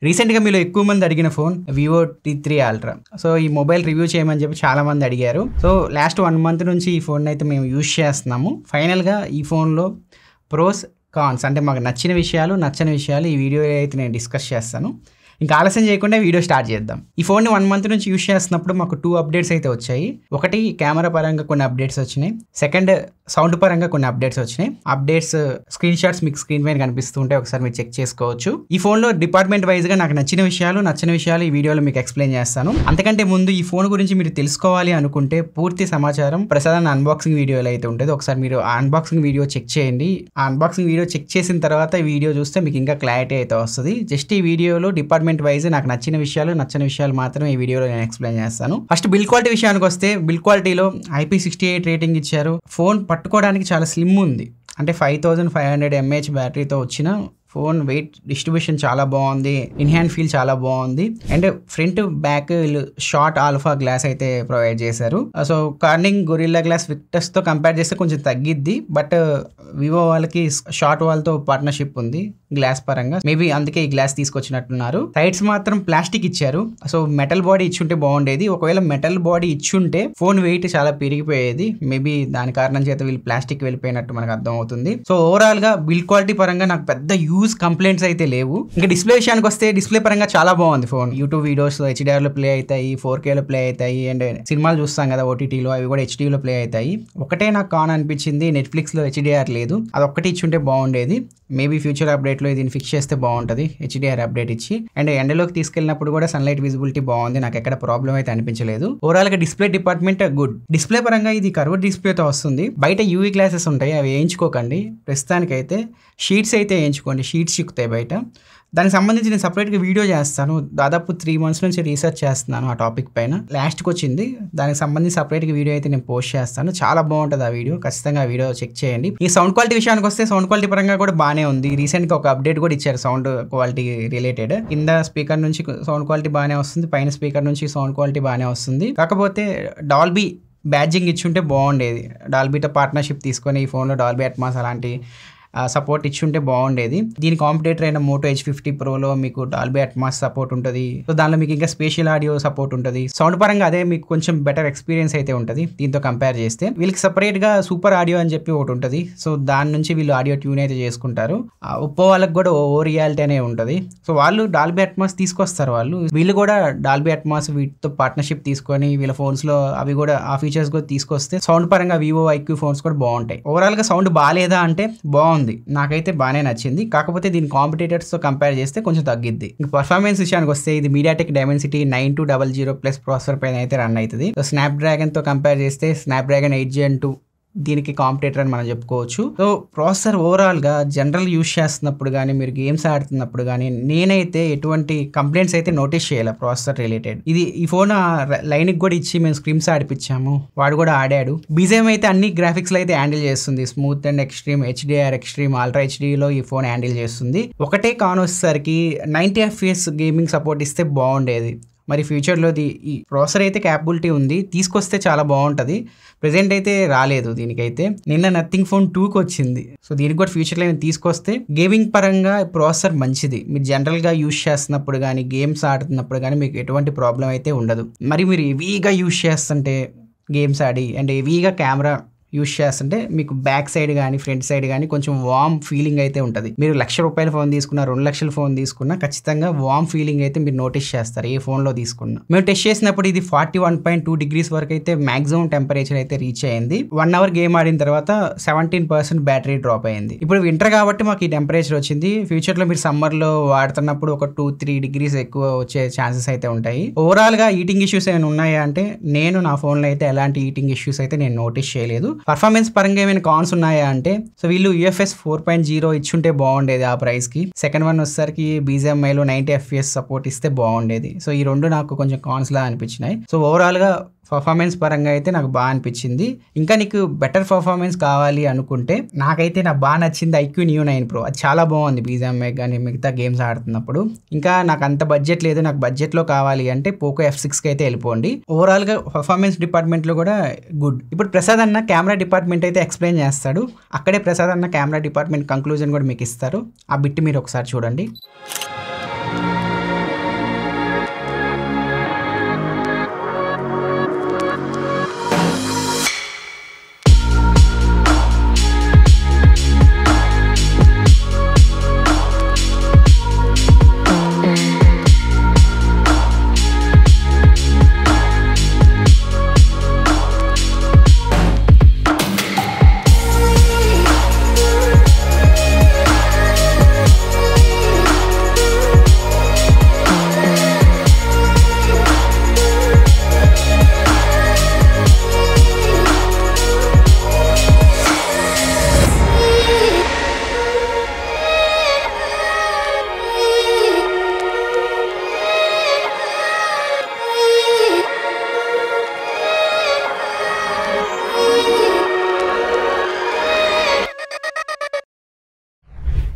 రీసెంట్గా మీలో ఎక్కువ మంది అడిగిన phone Vivo T3 ultra. So ఈ మొబైల్ రివ్యూ చేయమని చెప్పి చాలా మంది అడిగారు. సో లాస్ట్ 1 మంత్ నుంచి ఈ ఫోన్ అయితే మేము యూజ్ చేస్తున్నాము. ఫైనల్గా ఈ ఫోన్లో ప్రోస్ కాన్స్ అంటే మాకు నచ్చిన విషయాలు నచ్చని విషయాలు ఈ వీడియోలో అయితే నేను డిస్కస్ చేస్తాను. ఇంకా ఆలస్యం చేయకుండా వీడియో స్టార్ట్ చేద్దాం. ఈ ఫోన్ని 1 మంత్ నుంచి యూజ్ చేస్తున్నప్పుడు మాకు 2 అప్డేట్స్ అయితే వచ్చాయి. ఒకటి కెమెరా పరంగా కొన్ని అప్డేట్స్ వచ్చినాయి. సెకండ్ సౌండ్ పరంగా కొన్ని అప్డేట్స్ వచ్చినాయి. అప్డేట్స్ స్క్రీన్ షాట్స్ మీకు స్క్రీన్ పైన కనిపిస్తుంటే ఒకసారి మీరు చెక్ చేసుకోవచ్చు. ఈ ఫోన్లో డిపార్ట్మెంట్ వైజ్గా నాకు నచ్చిన విషయాలు నచ్చని విషయాలు ఈ వీడియోలో మీకు ఎక్స్ప్లెయిన్ చేస్తాను. అంతకంటే ముందు ఈ ఫోన్ గురించి మీరు తెలుసుకోవాలి అనుకుంటే పూర్తి సమాచారం ప్రసాద్ అన్బాక్సింగ్ వీడియోలో అయితే ఉంటుంది. ఒకసారి మీరు ఆ అన్బాక్సింగ్ వీడియో చెక్ చేయండి. ఆ అన్బాక్సింగ్ వీడియో చెక్ చేసిన తర్వాత ఈ వీడియో చూస్తే మీకు ఇంకా క్లారిటీ అయితే వస్తుంది. జస్ట్ ఈ వీడియోలో డిపార్ట్మెంట్ వైజ్ నాకు నచ్చిన విషయాలు నచ్చని విషయాలు మాత్రం ఈ వీడియోలో నేను ఎక్స్ప్లెయిన్ చేస్తాను. ఫస్ట్ బిల్డ్ క్వాలిటీ విషయానికి వస్తే బిల్డ్ క్వాలిటీలో IP68 రేటింగ్ ఇచ్చారు. ఫోన్ పట్టుకోవడానికి చాలా స్లిమ్ ఉంది. అంటే 5500 mAh బ్యాటరీతో వచ్చిన ఫోన్ వెయిట్ డిస్ట్రిబ్యూషన్ చాలా బాగుంది. ఇన్ హ్యాండ్ ఫీల్ చాలా బాగుంది. And front back Schott alpha glass అయితే ప్రొవైడ్ చేశారు. సో కార్నింగ్ గొరిల్లా గ్లాస్ విక్టర్స్తో కంపేర్ చేస్తే కొంచెం తగ్గిద్ది. బట్ వివో వాళ్ళకి షార్ట్ వాళ్ళతో పార్ట్నర్షిప్ ఉంది గ్లాస్ పరంగా. మేబీ అందుకే ఈ గ్లాస్ తీసుకొచ్చినట్టున్నారు. సైడ్స్ మాత్రం ప్లాస్టిక్ ఇచ్చారు. సో మెటల్ బాడీ ఇచ్చుంటే బాగుండేది. ఒకవేళ మెటల్ బాడీ ఇచ్చుంటే ఫోన్ వెయిట్ చాలా పెరిగిపోయేది. మేబీ దాని కారణం చేత వీళ్ళు ప్లాస్టిక్ వెళ్ళిపోయినట్టు మనకు అర్థం అవుతుంది. సో ఓవరాల్ గా బిల్డ్ క్వాలిటీ పరంగా నాకు పెద్ద కంప్లైంట్స్ అయితే లేవు. ఇంకా డిస్ప్లే విషయానికి వస్తే డిస్ప్లే పరంగా చాలా బాగుంది ఫోన్. యూట్యూబ్ వీడియోస్ HDR లో ప్లే అవుతాయి, 4K లో ప్లే అవుతాయి. అండ్ సినిమాలు చూస్తాం కదా OTTలో, అవి కూడా HD లో ప్లే అవుతాయి. ఒకటే నాకు కాన్ అనిపించింది, నెట్ఫ్లిక్స్ లో HDR లేదు. అది ఒక్కటి ఇచ్చుంటే బాగుండేది. మేబీ ఫ్యూచర్ అప్డేట్ లో దీన్ని ఫిక్స్ చేస్తే బాగుంటుంది, HDR అప్డేట్ ఇచ్చి. అండ్ ఎండలోకి తీసుకెళ్ళినప్పుడు కూడా సన్లైట్ విజిబిలిటీ బాగుంది. నాకు ఎక్కడ ప్రాబ్లం అయితే అనిపించలేదు. ఓవరాల్ గా డిస్ప్లే డిపార్ట్మెంట్ గుడ్. డిస్ప్లే పరంగా ఇది కర్వ్డ్ డిస్ప్లేతో వస్తుంది. బయట UV గ్లాసెస్ ఉంటాయి, అవి వేయించుకోకండి. ప్రస్తుతానికైతే షీట్స్ అయితే వేయించుకోండి. షీట్స్ చిక్కుతాయి బయట. దానికి సంబంధించి నేను సపరేట్గా వీడియో చేస్తాను. దాదాపు 3 months నుంచి రీసెర్చ్ చేస్తున్నాను ఆ టాపిక్ పైన. లాస్ట్కి వచ్చింది, దానికి సంబంధించి సపరేట్గా వీడియో అయితే నేను పోస్ట్ చేస్తాను. చాలా బాగుంటుంది ఆ వీడియో, ఖచ్చితంగా ఆ వీడియో చెక్ చేయండి. ఈ సౌండ్ క్వాలిటీ విషయానికి వస్తే సౌండ్ క్వాలిటీ పరంగా కూడా బాగానే ఉంది. రీసెంట్గా ఒక అప్డేట్ కూడా ఇచ్చారు సౌండ్ క్వాలిటీ రిలేటెడ్. కింద స్పీకర్ నుంచి సౌండ్ క్వాలిటీ బాగానే వస్తుంది, పైన స్పీకర్ నుంచి సౌండ్ క్వాలిటీ బాగానే వస్తుంది. కాకపోతే డాల్బీ బ్యాడ్జింగ్ ఇచ్చుంటే బాగుండేది. డాల్బీతో పార్ట్నర్షిప్ తీసుకొని ఈ ఫోన్లో డాల్బీ అట్మాస్ అలాంటి సపోర్ట్ ఇచ్చుంటే బాగుండేది. దీని కాంపిటేటర్ అయిన మోటో H50 Proలో మీకు డాల్బీ అట్మాస్ సపోర్ట్ ఉంటుంది. సో దానిలో మీకు ఇంకా స్పేషియల్ ఆడియో సపోర్ట్ ఉంటుంది. సౌండ్ పరంగా అదే మీకు కొంచెం బెటర్ ఎక్స్పీరియన్స్ అయితే ఉంటుంది దీంతో కంపేర్ చేస్తే. వీళ్ళకి సపరేట్గా సూపర్ ఆడియో అని చెప్పి ఒకటి ఉంటుంది. సో దాని నుంచి వీళ్ళు ఆడియో ట్యూన్ అయితే చేసుకుంటారు. ఒప్పో వాళ్ళకి కూడా ఓ రియాలిటీ అనే ఉంటుంది. సో వాళ్ళు డాల్బీ అట్మాస్ తీసుకొస్తారు. వీళ్ళు కూడా డాల్బీ అట్మాస్ వీటితో పార్ట్నర్షిప్ తీసుకొని వీళ్ళ ఫోన్స్లో అవి కూడా ఆ ఫీచర్స్ కూడా తీసుకొస్తే సౌండ్ పరంగా వివో IQ ఫోన్స్ కూడా బాగుంటాయి. ఓవరాల్గా సౌండ్ బాగాలేదా అంటే బాగుంది, నాకైతే బాగానే నచ్చింది. కాకపోతే దీని కాంపిటేటర్స్తో కంపేర్ చేస్తే కొంచెం తగ్గిద్ది. ఇంకా పర్ఫార్మెన్స్ విషయానికి వస్తే ఇది మీడియాటెక్ డైమెన్సిటీ 9200+ ప్రాసెసర్ పైన అయితే రన్ అవుతుంది. సో స్నాప్డ్రాగన్తో కంపేర్ చేస్తే స్నాప్డ్రాగన్ 8 Gen 2 దీనికి కాంపిటేటర్ అని మనం చెప్పుకోవచ్చు. సో ప్రాసెసర్ ఓవరాల్గా జనరల్ యూజ్ చేస్తున్నప్పుడు కానీ మీరు గేమ్స్ ఆడుతున్నప్పుడు కానీ నేనైతే ఎటువంటి కంప్లైంట్స్ అయితే నోటీస్ చేయాలి ప్రాసెసర్ రిలేటెడ్. ఈ ఫోన్ లైన్కి కూడా ఇచ్చి మేము స్క్రీమ్స్ ఆడిపించాము, వాడు కూడా ఆడాడు. BGM అయితే అన్ని గ్రాఫిక్స్లో అయితే హ్యాండిల్ చేస్తుంది. Smooth and extreme, HDR extreme, ultra HDలో ఈ ఫోన్ హ్యాండిల్ చేస్తుంది. ఒకటే కాన్ వచ్చేసరికి 90 FPS గేమింగ్ సపోర్ట్ ఇస్తే బాగుండేది. మరి ఫ్యూచర్లో ఈ ప్రాసెసర్ అయితే క్యాపబిలిటీ ఉంది, తీసుకొస్తే చాలా బాగుంటుంది. ప్రెజెంట్ అయితే రాలేదు దీనికైతే. నిన్న నథింగ్ ఫోన్ 2కి వచ్చింది. సో దీనికి కూడా ఫ్యూచర్లో తీసుకొస్తే గేమింగ్ పరంగా ప్రాసెసర్ మంచిది. మీరు జనరల్గా యూజ్ చేస్తున్నప్పుడు కానీ గేమ్స్ ఆడుతున్నప్పుడు కానీ మీకు ఎటువంటి ప్రాబ్లం అయితే ఉండదు. మరి మీరు హెవీగా యూజ్ చేస్తుంటే గేమ్స్ ఆడి అండ్ హెవీగా కెమెరా యూజ్ చేస్తుంటే మీకు బ్యాక్ సైడ్ కానీ ఫ్రంట్ సైడ్ కానీ కొంచెం వార్మ్ ఫీలింగ్ అయితే ఉంటుంది. మీరు ₹1,00,000 ఫోన్ తీసుకున్నా 2,00,000 ఫోన్ తీసుకున్నా ఖచ్చితంగా వార్మ్ ఫీలింగ్ అయితే మీరు నోటీస్ చేస్తారు ఏ ఫోన్లో తీసుకున్నా. మేము టెస్ట్ చేసినప్పుడు ఇది 41.2 degrees వరకు అయితే మాక్సిమం టెంపరేచర్ అయితే రీచ్ అయింది. 1 hour గేమ్ ఆడిన తర్వాత 17% బ్యాటరీ డ్రాప్ అయింది. ఇప్పుడు వింటర్ కాబట్టి మాకు ఈ టెంపరేచర్ వచ్చింది. ఫ్యూచర్లో మీరు సమ్మర్లో వాడుతున్నప్పుడు ఒక 2-3 degrees ఎక్కువ వచ్చే ఛాన్సెస్ అయితే ఉంటాయి. ఓవరాల్గా ఈటింగ్ ఇష్యూస్ ఏమైనా ఉన్నాయా అంటే నేను నా ఫోన్లో అయితే ఎలాంటి ఈటింగ్ ఇష్యూస్ అయితే నేను నోటీస్ చేయలేదు. పర్ఫార్మెన్స్ పరంగా ఏమైనా కాన్స్ ఉన్నాయా అంటే సో వీళ్ళు UFS 4.0 ఇచ్చుంటే బాగుండేది ఆ ప్రైస్ కి. సెకండ్ వన్ వచ్చేసరికి BGMIలో 90 FPS సపోర్ట్ ఇస్తే బాగుండేది. సో ఈ రెండు నాకు కొంచెం కాన్స్ లా అనిపించినాయి. సో ఓవరాల్ గా పర్ఫార్మెన్స్ పరంగా అయితే నాకు బాగా అనిపించింది. ఇంకా నీకు బెటర్ పర్ఫార్మెన్స్ కావాలి అనుకుంటే నాకైతే నాకు బాగా నచ్చింది IQ Neo 9 Pro. అది చాలా బాగుంది BGMI కానీ మిగతా గేమ్స్ ఆడుతున్నప్పుడు. ఇంకా నాకు అంత బడ్జెట్ లేదు, నాకు బడ్జెట్లో కావాలి అంటే పోకో F6కి అయితే వెళ్ళిపోండి. ఓవరాల్గా పర్ఫార్మెన్స్ డిపార్ట్మెంట్లో కూడా గుడ్. ఇప్పుడు ప్రసాద్ అన్న కెమెరా డిపార్ట్మెంట్ అయితే ఎక్స్ప్లెయిన్ చేస్తాడు. అక్కడే ప్రసాద్ అన్న కెమెరా డిపార్ట్మెంట్ కంక్లూజన్ కూడా మీకు ఇస్తారు. ఆ బిట్ మీరు ఒకసారి చూడండి.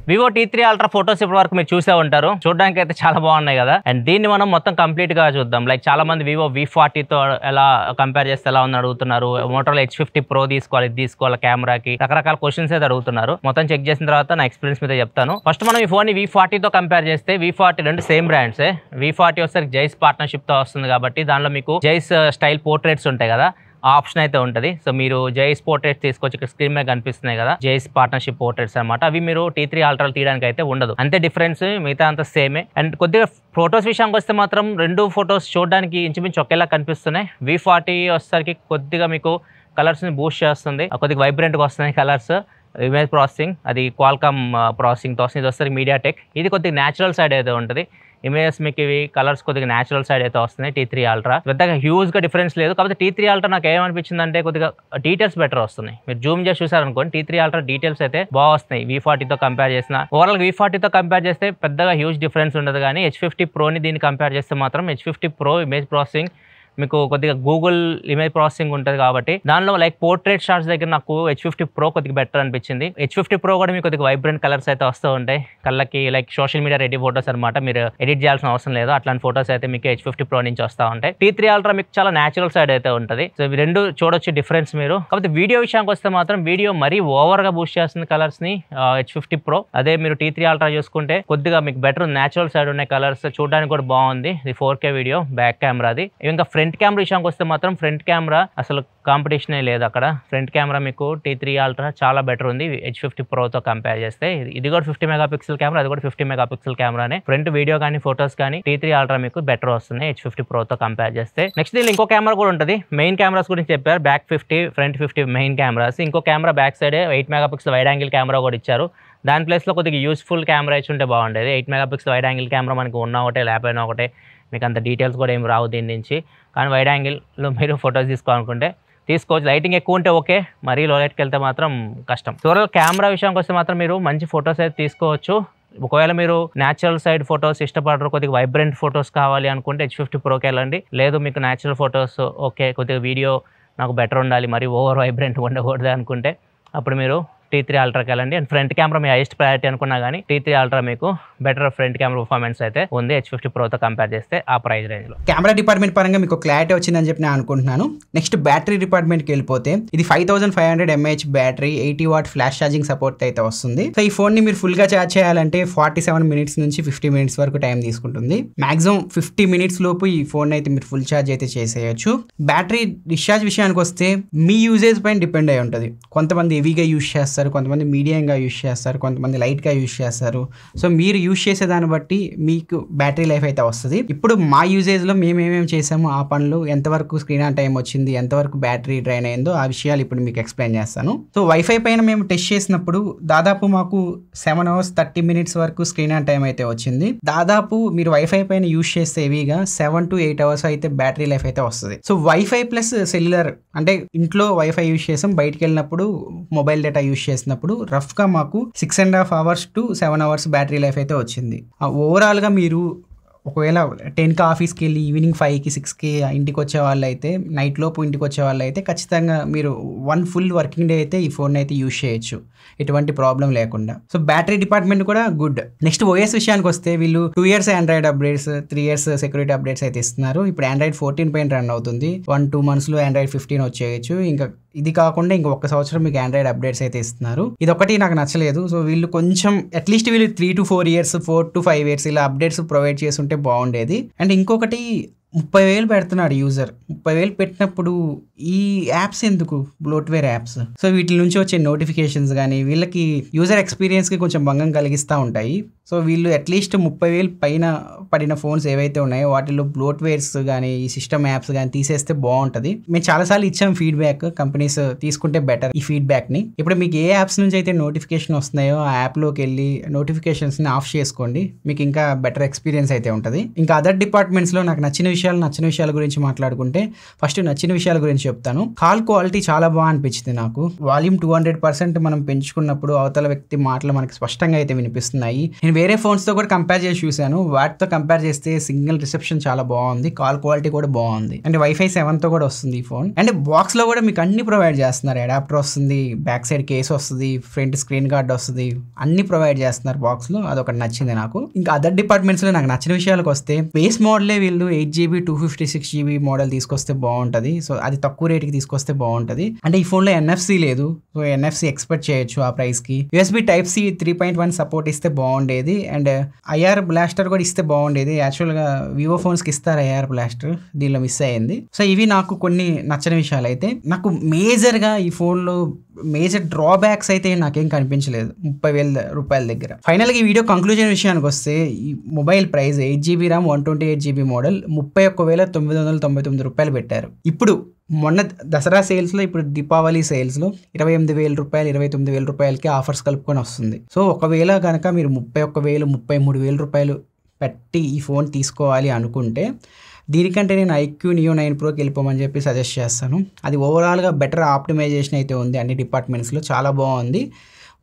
Vivo T3 Ultra ఫోటోస్ ఇప్పటి వరకు మీరు చూసే ఉంటారు. చూడడానికి అయితే చాలా బాగున్నాయి కదా. అండ్ దీన్ని మనం మొత్తం కంప్లీట్ గా చూద్దాం. లైక్ చాలా మంది Vivo V40 తో ఎలా కంపేర్ చేస్తే ఎలా ఉందని అడుగుతున్నారు. Motorola H50 Pro తీసుకోవాలి, ఇది తీసుకోవాలి కెమెరాకి, రకరకాల క్వశ్చన్స్ అయితే అడుగుతున్నారు. మొత్తం చెక్ చేసిన తర్వాత నా ఎక్స్పీరియన్స్ మీద చెప్తాను. ఫస్ట్ మనం ఈ ఫోన్ ని V40 తో కంపేర్ చేస్తే V40 రెండు సేమ్ బ్రాండ్సే. V40 వచ్చేసరికి జైస్ పార్ట్నర్షిప్ తో వస్తుంది కాబట్టి దానిలో మీకు జైస్ స్టైల్ పోర్ట్రేట్స్ ఉంటాయి కదా, ఆ ఆప్షన్ అయితే ఉంటుంది. సో మీరు జైస్ పోర్ట్రేట్స్ తీసుకొచ్చి ఇక్కడ స్క్రీన్ మీద కనిపిస్తున్నాయి కదా, జైస్ పార్ట్నర్షిప్ పోర్ట్రేట్స్ అనమాట. అవి మీరు T3 Ultra తీయడానికి అయితే ఉండదు. అంతే డిఫరెన్స్, మిగతా అంతా సేమే. అండ్ కొద్దిగా ఫొటోస్ విషయానికి వస్తే మాత్రం రెండు ఫొటోస్ చూడడానికి ఇంచుమించు ఒకేలా కనిపిస్తున్నాయి. V40 వచ్చేసరికి కొద్దిగా మీకు కలర్స్ని బూస్ట్ చేస్తుంది, కొద్దిగా వైబ్రెంట్గా వస్తున్నాయి కలర్స్. ఇమేజ్ ప్రాసెసింగ్ అది క్వాల్కామ్ ప్రాసెసింగ్తో వస్తుంది. ఇది వస్తుంది మీడియాటెక్. ఇది కొద్దిగా న్యాచురల్ సైడ్ అయితే ఉంటుంది. ఇమేజెస్ మీకు ఇవి కలర్స్ కొద్దిగా న్యాచురల్ సైడ్ అయితే వస్తున్నాయి T3 Ultra. పెద్దగా హ్యూజ్గా డిఫరెన్స్ లేదు. కాబట్టి T3 Ultra నాకు ఏమనిపించింది అంటే కొద్దిగా డీటెయిల్స్ బెటర్ వస్తున్నాయి. మీరు జూమ్ చేసి చూసారనుకోండి, T3 Ultra డీటెయిల్స్ అయితే బాగా వస్తున్నాయి V40 తో కంపేర్ చేసిన. ఓవరాల్ V40 తో కంపేర్ చేస్తే పెద్దగా హ్యూజ్ డిఫరెన్స్ ఉండదు. కానీ H50 Proని దీన్ని కంపేర్ చేస్తే మాత్రం H50 Pro ఇమేజ్ ప్రాసెసింగ్ మీకు కొద్దిగా గూగుల్ ఇమేజ్ ప్రాసెసింగ్ ఉంటుంది కాబట్టి దానిలో లైక్ పోర్ట్రేట్ షాట్స్ దగ్గర నాకు H50 Pro కొద్దిగా బెటర్ అనిపించింది. H50 Pro కూడా మీకు కొద్దిగా వైబ్రెంట్ కలర్స్ అయితే వస్తూ ఉంటాయి కళ్ళకి, like social media ready photos అనమాట. మీరు ఎడిట్ చేయాల్సిన అవసరం లేదు, అట్లాంటి ఫోటోస్ అయితే మీకు H50 Pro నుంచి వస్తూ ఉంటాయి. T3 Ultra మీకు చాలా న్యాచురల్ సైడ్ అయితే ఉంటుంది. సో ఇవి రెండు చూడొచ్చు డిఫరెన్స్ మీరు. కాబట్టి వీడియో విషయానికి వస్తే మాత్రం వీడియో మరీ ఓవర్ గా బూస్ట్ చేస్తుంది కలర్స్ ని H50 Pro. అదే మీరు T3 Ultra చూసుకుంటే కొద్దిగా మీకు బెటర్ న్యాచురల్ సైడ్ ఉన్నాయి కలర్స్, చూడడానికి కూడా బాగుంది. ఇది 4K వీడియో, బ్యాక్ కెమెరాది. ఇంకా ఫ్రంట్ కెమెరా విషయానికి వస్తే మాత్రం ఫ్రంట్ కెమెరా అసలు కాంపిటీషనే లేదు అక్కడ. ఫ్రంట్ కెమెరా మీకు T3 Ultra చాలా బెటర్ ఉంది H50 Pro తో కంపేర్ చేస్తే. ఇది కూడా 50 మెగాపిక్సెల్ కెమెరా, అది కూడా 50 మెగాపిక్సెల్ కెమెరానే. ఫ్రంట్ వీడియో కానీ ఫోటోస్ కానీ T3 Ultra మీకు బెటర్ వస్తున్నాయి H50 Pro తో కంపేర్ చేస్తే. నెక్స్ట్ దీనిలో ఇంకో కెమెరా కూడా ఉంటుంది. మెయిన్ కెమెరాస్ గురించి చెప్పారు, బ్యాక్ 50 ఫ్రంట్ 50 మెయిన్ కెమెరాస్. ఇంకో camera back side 8 megapixel wide angle camera కూడా ఇచ్చారు. దాని ప్లేస్లో కొద్దిగా యూస్ఫుల్ కెమెరా ఇచ్చి ఉంటే బాగుండేది. 8 మెగాపిక్సెల్ వైడ్ యాంగిల్ కెమెరా మనకు ఉన్న ఒకటే, లేకపోయినా ఒకటే, మీకు అంత డీటెయిల్స్ కూడా ఏమి రావు దీని నుంచి. కానీ వైడ్ యాంగిల్లో మీరు ఫొటోస్ తీసుకోవాలనుకుంటే తీసుకోవచ్చు. లైటింగ్ ఎక్కువ ఉంటే ఓకే, మరీ లో లైట్కి వెళ్తే మాత్రం కష్టం. టోటల్ కెమెరా విషయానికి వస్తే మాత్రం మీరు మంచి ఫొటోస్ అయితే తీసుకోవచ్చు. ఒకవేళ మీరు న్యాచురల్ సైడ్ ఫొటోస్ ఇష్టపడరు, కొద్దిగా వైబ్రెంట్ ఫొటోస్ కావాలి అనుకుంటే H50 Proకి వెళ్ళండి. లేదు మీకు న్యాచురల్ ఫొటోస్ ఓకే, కొద్దిగా వీడియో నాకు బెటర్ ఉండాలి, మరి ఓవర్ వైబ్రెంట్ ఉండకూడదు అనుకుంటే అప్పుడు మీరు T3 Ultraకి వెళ్ళండి. And front camera me highest priority అనుకున్నా కానీ T3 Ultra మీకు బెటర్ ఫ్రంట్ కెమెరా పర్ఫార్మెన్స్ అయితే ఉంది H50 Proతో కంపేర్ చేస్తే ఆ ప్రైస్ రేంజ్లో. కెమెరా డిపార్ట్మెంట్ పరంగా మీకు క్లారిటీ వచ్చిందని చెప్పి నేను అనుకుంటున్నాను. నెక్స్ట్ బ్యాటరీ డిపార్ట్మెంట్కి వెళ్ళిపోతే ఇది 5500 mAh battery, 80 what flash charging support అయితే వస్తుంది. సో ఈ ఫోన్ని మీరు ఫుల్గా ఛార్జ్ చేయాలంటే 47 మినిట్స్ నుంచి 50 మినిట్స్ వరకు టైం తీసుకుంటుంది. మాక్సిమం 50 మినిట్స్ లోపు ఈ ఫోన్ అయితే మీరు ఫుల్ ఛార్జ్ అయితే చేసేయచ్చు. బ్యాటరీ డిశ్చార్జ్ విషయానికి వస్తే మీ యూజేజ్ పైన డిపెండ్ అయి ఉంటుంది. కొంతమంది హెవీగా యూజ్ చేస్తారు, కొంతమంది మీడియంగా యూజ్ చేస్తారు, కొంతమంది లైట్గా యూజ్ చేస్తారు. సో మీరు యూజ్ చేసే దాన్ని బట్టి మీకు బ్యాటరీ లైఫ్ అయితే వస్తుంది. ఇప్పుడు మా యూజేజ్లో మేము ఏమేమి చేసామో ఆ పనులు, ఎంతవరకు స్క్రీన్ ఆన్ టైం వచ్చింది, ఎంతవరకు బ్యాటరీ డ్రైన్ అయిందో ఆ విషయాలు ఇప్పుడు మీకు ఎక్స్ప్లెయిన్ చేస్తాను. సో వైఫై పైన మేము టెస్ట్ చేసినప్పుడు దాదాపు మాకు 7 hours 30 minutes వరకు స్క్రీన్ ఆన్ టైం అయితే వచ్చింది. దాదాపు మీరు వైఫై పైన యూజ్ చేస్తే హెవీగా 7 to 8 hours అయితే బ్యాటరీ లైఫ్ అయితే వస్తుంది. సో వైఫై ప్లస్ సెల్యులర్ అంటే ఇంట్లో వైఫై యూజ్ చేసాం, బయటికి వెళ్ళినప్పుడు మొబైల్ డేటా యూజ్ చేసినప్పుడు రఫ్గా మాకు 6.5 hours to 7 hours battery life అయితే వచ్చింది. ఓవరాల్గా మీరు ఒకవేళ 10కి ఆఫీస్కి వెళ్ళి ఈవినింగ్ 5కి 6కి ఇంటికి వచ్చే వాళ్ళు అయితే, నైట్ లోపు ఇంటికి వచ్చే వాళ్ళు అయితే ఖచ్చితంగా మీరు 1 full వర్కింగ్ డే అయితే ఈ ఫోన్ అయితే యూజ్ చేయొచ్చు ఎటువంటి ప్రాబ్లం లేకుండా. సో బ్యాటరీ డిపార్ట్మెంట్ కూడా గుడ్. నెక్స్ట్ ఓఎస్ విషయానికి వస్తే వీళ్ళు 2 years Android updates, 3 years security updates అయితే ఇస్తున్నారు. ఇప్పుడు ఆండ్రాయిడ్ 14 పైన రన్ అవుతుంది. 1-2 monthsలో ఆండ్రాయిడ్ 15 వచ్చేయచ్చు. ఇంకా ఇది కాకుండా ఇంక 1 సంవత్సరం మీకు ఆండ్రాయిడ్ అప్డేట్స్ అయితే ఇస్తున్నారు. ఇది ఒకటి నాకు నచ్చలేదు. సో వీళ్ళు కొంచెం అట్లీస్ట్ వీళ్ళు 3 to 4 years, 4 to 5 years ఇలా అప్డేట్స్ ప్రొవైడ్ చేసి ఉంటే బాగుండేది. అండ్ ఇంకొకటి 30,000 పెడుతున్నాడు యూజర్. 30,000 పెట్టినప్పుడు ఈ యాప్స్ ఎందుకు, బ్లోట్వేర్ యాప్స్? సో వీటి నుంచి వచ్చే నోటిఫికేషన్స్ కానీ వీళ్ళకి యూజర్ ఎక్స్పీరియన్స్కి కొంచెం భంగం కలిగిస్తూ ఉంటాయి. సో వీళ్ళు అట్లీస్ట్ 30,000 పైన పడిన ఫోన్స్ ఏవైతే ఉన్నాయో వాటిలో బ్లోట్వేర్స్ కానీ ఈ సిస్టమ్ యాప్స్ కానీ తీసేస్తే బాగుంటుంది. మేము చాలాసార్లు ఇచ్చాం ఫీడ్బ్యాక్, కంపెనీస్ తీసుకుంటే బెటర్ ఈ ఫీడ్బ్యాక్ని. ఇప్పుడు మీకు ఏ యాప్స్ నుంచి అయితే నోటిఫికేషన్ వస్తున్నాయో ఆ యాప్లోకి వెళ్ళి నోటిఫికేషన్స్ని ఆఫ్ చేసుకోండి, మీకు ఇంకా బెటర్ ఎక్స్పీరియన్స్ అయితే ఉంటుంది. ఇంకా అదర్ డిపార్ట్మెంట్స్లో నాకు నచ్చిన విషయాల గురించి మాట్లాడుకుంటే ఫస్ట్ నచ్చిన విషయాల గురించి చెప్తాను. కాల్ క్వాలిటీ చాలా బాగా అనిపించింది నాకు. వాల్యూమ్ 200% మనం పెంచుకున్నప్పుడు అవతల వ్యక్తి మాటలు మనకి స్పష్టంగా అయితే వినిపిస్తున్నాయి. నేను వేరే ఫోన్స్తో కూడా కంపేర్ చేసి చూశాను. వాటితో కంపేర్ చేస్తే సిగ్నల్ రిసెప్షన్ చాలా బాగుంది, కాల్ క్వాలిటీ కూడా బాగుంది, అండ్ వైఫై 7తో కూడా వస్తుంది ఈ ఫోన్. అండ్ బాక్స్లో కూడా మీకు అన్ని ప్రొవైడ్ చేస్తున్నారు. అడాప్టర్ వస్తుంది, బ్యాక్ సైడ్ కేస్ వస్తుంది, ఫ్రంట్ స్క్రీన్ గార్డ్ వస్తుంది, అన్ని ప్రొవైడ్ చేస్తున్నారు బాక్స్లో. అదొకటి నచ్చింది నాకు. ఇంకా అదర్ డిపార్ట్మెంట్స్లో నాకు నచ్చిన విషయాలకు వస్తే, బేస్ మోడలే వీళ్ళు 8GB 256GB మోడల్ తీసుకొస్తే బాగుంటుంది. సో అది తక్కువ రేట్కి తీసుకొస్తే బాగుంటుంది. అంటే ఈ ఫోన్లో NFC లేదు, సో NFC ఎక్స్పెక్ట్ చేయొచ్చు ఆ ప్రైస్కి. USB Type-C 3.1 సపోర్ట్ ఇస్తే బాగుండేది. అండ్ IR బ్లాస్టర్ కూడా ఇస్తే బాగుండేది. యాక్చువల్గా వివో ఫోన్స్కి ఇస్తారు IR బ్లాస్టర్, దీనిలో మిస్ అయ్యింది. సో ఇవి నాకు కొన్ని నచ్చని విషయాలు. అయితే నాకు మేజర్గా ఈ ఫోన్లో మేజర్ డ్రాబ్యాక్స్ అయితే నాకేం కనిపించలేదు 30,000 రూపాయల దగ్గర. ఫైనల్గా ఈ వీడియో కంక్లూజన్ విషయానికి వస్తే, ఈ mobile price 8GB RAM 128GB model 31,999 రూపాయలు పెట్టారు. ఇప్పుడు మొన్న దసరా సేల్స్లో, ఇప్పుడు దీపావళి సేల్స్లో 28,000 రూపాయలు 29,000 రూపాయలకి ఆఫర్స్ కలుపుకొని వస్తుంది. సో ఒకవేళ కనుక మీరు 31,000 33,000 రూపాయలు పెట్టి ఈ ఫోన్ తీసుకోవాలి అనుకుంటే, దీనికంటే నేను IQ Neo 9 Proకి వెళ్ళిపోమని చెప్పి సజెస్ట్ చేస్తాను. అది ఓవరాల్గా బెటర్ ఆప్టిమైజేషన్ అయితే ఉంది, అన్ని డిపార్ట్మెంట్స్లో చాలా బాగుంది.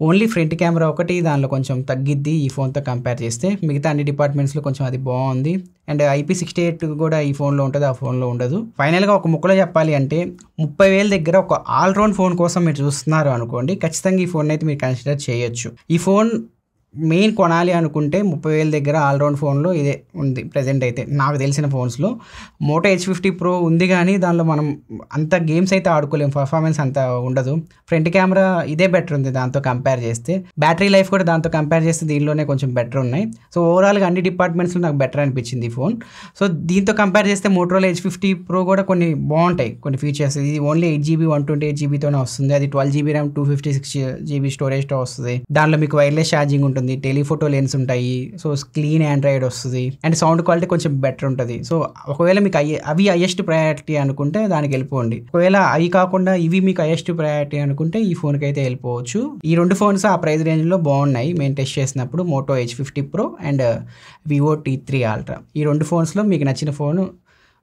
ఓన్లీ ఫ్రంట్ కెమెరా ఒకటి దానిలో కొంచెం తగ్గిద్ది ఈ ఫోన్తో కంపేర్ చేస్తే, మిగతా అన్ని డిపార్ట్మెంట్స్లో కొంచెం అది బాగుంది. అండ్ IP68 కూడా ఈ ఫోన్లో ఉంటుంది, ఆ ఫోన్లో ఉండదు. ఫైనల్గా ఒక ముక్కలో చెప్పాలి అంటే, 30,000 దగ్గర ఒక ఆల్రౌండ్ ఫోన్ కోసం మీరు చూస్తున్నారు అనుకోండి, ఖచ్చితంగా ఈ ఫోన్ అయితే మీరు కన్సిడర్ చేయొచ్చు. ఈ ఫోన్ మెయిన్ కొనాలి అనుకుంటే 30,000 దగ్గర ఆల్రౌండ్ ఫోన్లో ఇదే ఉంది ప్రజెంట్ అయితే నాకు తెలిసిన ఫోన్స్లో. మోటో H50 Pro ఉంది, కానీ దానిలో మనం అంత గేమ్స్ అయితే ఆడుకోలేము, పర్ఫార్మెన్స్ అంత ఉండదు. ఫ్రంట్ కెమెరా ఇదే బెటర్ ఉంది దాంతో కంపేర్ చేస్తే, బ్యాటరీ లైఫ్ కూడా దాంతో కంపేర్ చేస్తే దీనిలోనే కొంచెం బెటర్ ఉన్నాయి. సో ఓవరాల్గా అన్ని డిపార్ట్మెంట్స్లో నాకు బెటర్ అనిపించింది ఈ ఫోన్. సో దీంతో కంపేర్ చేస్తే మోటోలో H50 Pro కూడా కొన్ని బాగుంటాయి, కొన్ని ఫీచర్స్. ఇది ఓన్లీ 8GB 128GBతోనే వస్తుంది, అది 12GB RAM 256GB స్టోరేజ్తో వస్తుంది. దానిలో మీకు వైర్లెస్ ఛార్జింగ్ ఉంటుంది, టెలిఫోటో లెన్స్ ఉంటాయి, సో క్లీన్ ఆండ్రాయిడ్ వస్తుంది, అండ్ సౌండ్ క్వాలిటీ కొంచెం బెటర్ ఉంటుంది. సో ఒకవేళ మీకు అవి హైయెస్ట్ ప్రయారిటీ అనుకుంటే దానికి వెళ్ళిపోండి. ఒకవేళ అవి కాకుండా ఇవి మీకు హైయెస్ట్ ప్రయారిటీ అనుకుంటే ఈ ఫోన్కి అయితే వెళ్ళిపోవచ్చు. ఈ రెండు ఫోన్స్ ఆ ప్రైస్ రేంజ్లో బాగున్నాయి మేము టెస్ట్ చేసినప్పుడు, Moto H50 Pro and Vivo T3 Ultra. ఈ రెండు ఫోన్స్లో మీకు నచ్చిన ఫోన్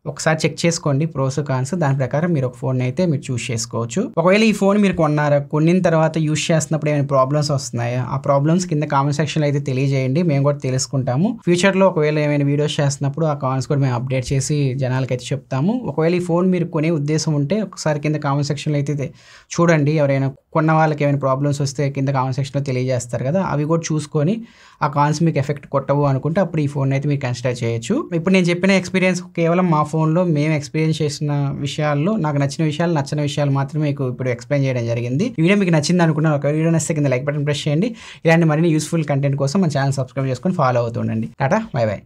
ఒకసారి చెక్ చేసుకోండి, ప్రోస్ కాన్స్. దాని ప్రకారం మీరు ఒక ఫోన్ అయితే మీరు చూస్ చేసుకోవచ్చు. ఒకవేళ ఈ ఫోన్ మీరు కొన్న తర్వాత యూస్ చేస్తున్నప్పుడు ఏమైనా ప్రాబ్లమ్స్ వస్తున్నాయా, ఆ ప్రాబ్లమ్స్ కింద కామెంట్ సెక్షన్లో అయితే తెలియజేయండి, మేము కూడా తెలుసుకుంటాము. ఫ్యూచర్లో ఒకవేళ ఏమైనా వీడియోస్ చేస్తున్నప్పుడు ఆ కామెంట్స్ కూడా మేము అప్డేట్ చేసి జనాలకి అయితే చెప్తాము. ఒకవేళ ఈ ఫోన్ మీరు కొనే ఉద్దేశం ఉంటే ఒకసారి కింద కామెంట్ సెక్షన్లో అయితే చూడండి, ఎవరైనా కొన్న వాళ్ళకి ఏమైనా ప్రాబ్లమ్స్ వస్తే కింద కామెంట్ సెక్షన్లో తెలియజేస్తారు కదా, అవి కూడా చూసుకొని ఆ కాన్స్ మీకు ఎఫెక్ట్ కొట్టవు అనుకుంటే అప్పుడు ఈ ఫోన్ అయితే మీరు కన్సిడర్ చేయొచ్చు. ఇప్పుడు నేను చెప్పిన ఎక్స్పీరియన్స్ కేవలం మా ఫోన్లో మేము ఎక్స్పీరియన్స్ చేసిన విషయాల్లో నాకు నచ్చిన విషయాలు, నచ్చిన విషయాలు మాత్రమే మీకు ఇప్పుడు ఎక్స్ప్లెయిన్ చేయడం జరిగింది. ఈ వీడియో మీకు నచ్చింది అనుకున్నాను. ఒక వీడియో నచ్చితే కింద లైక్ బటన్ ప్రెస్ చేయండి. ఇలాంటి మరిన్ని యూస్ఫుల్ కంటెంట్ కోసం మన ఛానల్ సబ్స్క్రైబ్ చేసుకొని ఫాలో అవుతుండండి. టాటా, బై బై.